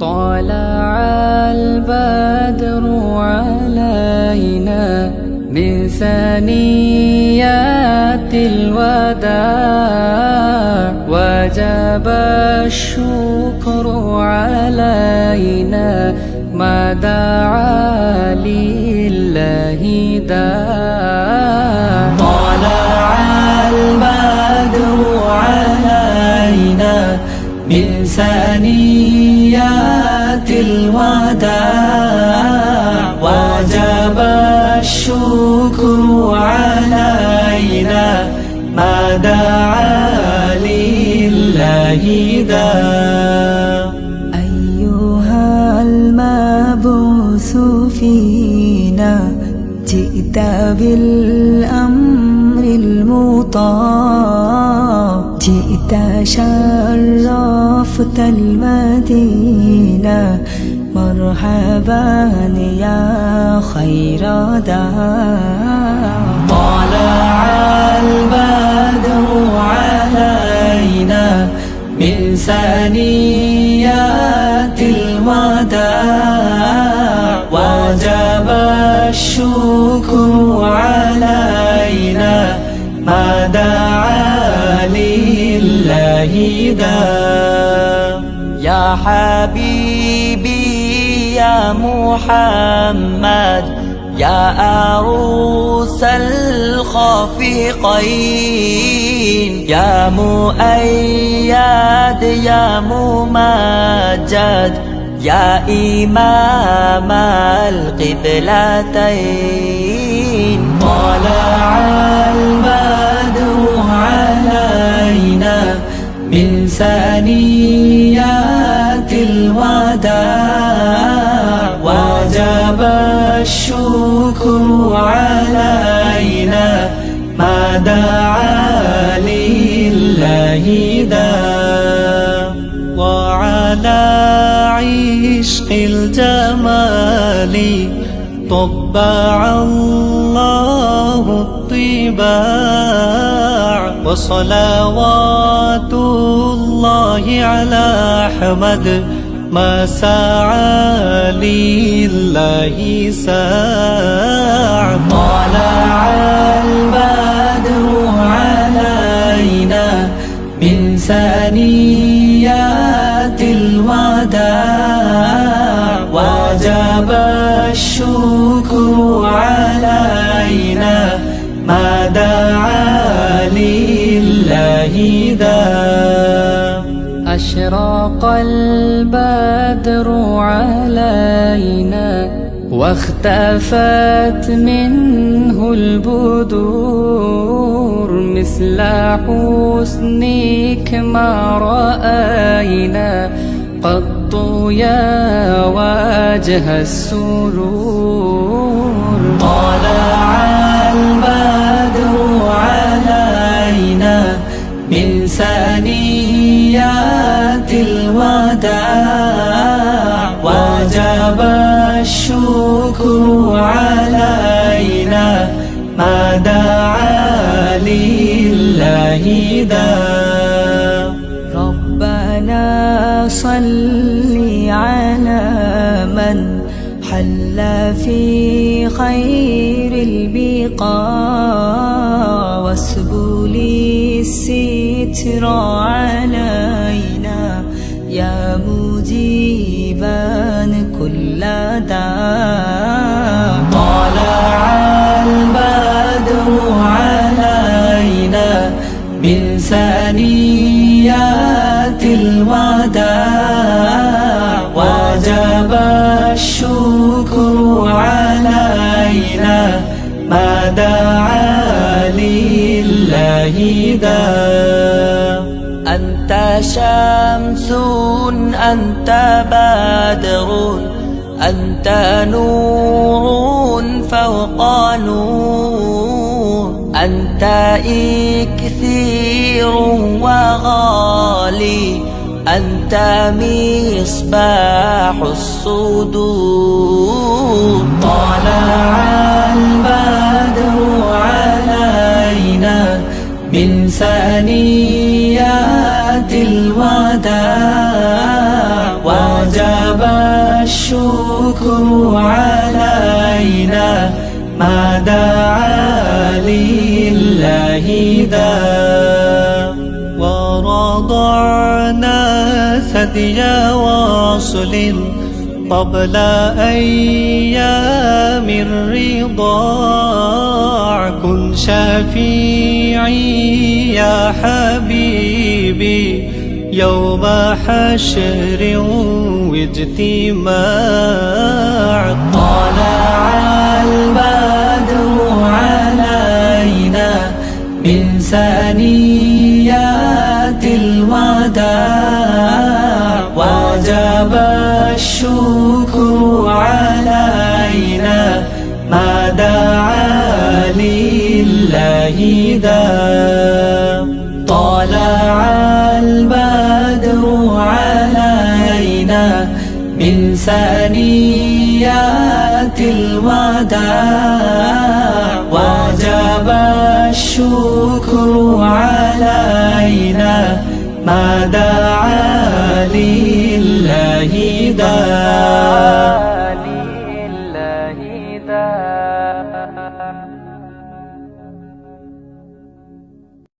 طلع البدر علينا من ثنيات الوداع وجب الشكر علينا ما دعا لله داع طلع البدر علينا من ثنيات الوداع وجب الشكر علينا ما دعا لله داع أيها المبعوث فينا جئت بالأمر المطاع جئت شرفت المدينة مرحبا يا خير داع طلع البدر علينا من ثنيات الوداع وجب الشكر علينا ما دعا لله داع يا حبيبي يا محمد يا عروس الخفيقين يا مؤيد يا ممجد يا إمام القبلتين طلع البدر علينا من ثنيات الوداع وجب الشكر علينا ما دعا لله داع وعلى عشق الجمال طبع الله الطباع وصلوات الله على أحمد ما سعى لله ساع طلع البدر علينا من ثنيات الوداع وجب الشكر علينا ما دعا لله داع أشرق البدر علينا واختفت منه البدور مثل حسنك ما رأينا قط يا وجه السرور طلع البدر علينا من ثنيات الوداع وجب الشكر علينا ما دعا لله داع ربنا صل على من حل في خير البقاع واسبل الستر علينا يا مجيبا كل داع طلع البدر علينا من ثنيات الوداع وجب الشكر علينا ما دعا لله داع أنت شمس أنت بدر أنت نور فوق نور أنت إكثير وغالي أنت مصباح الصدور طلع البدر علينا من ثنيات الوداع وجب الشكر علينا ما دعا لله داء ورضعنا ثدي واصل قبل أيام الرضاع كن شفيعي يا حبيبي يوم حشر واجتماع طلع البدر علينا من ثنيات الوداع وجب الشكر علينا ما دعا لله داء طلع البدر علينا من ثنيات الوداع وجب الشكر علينا ما دعا لله داء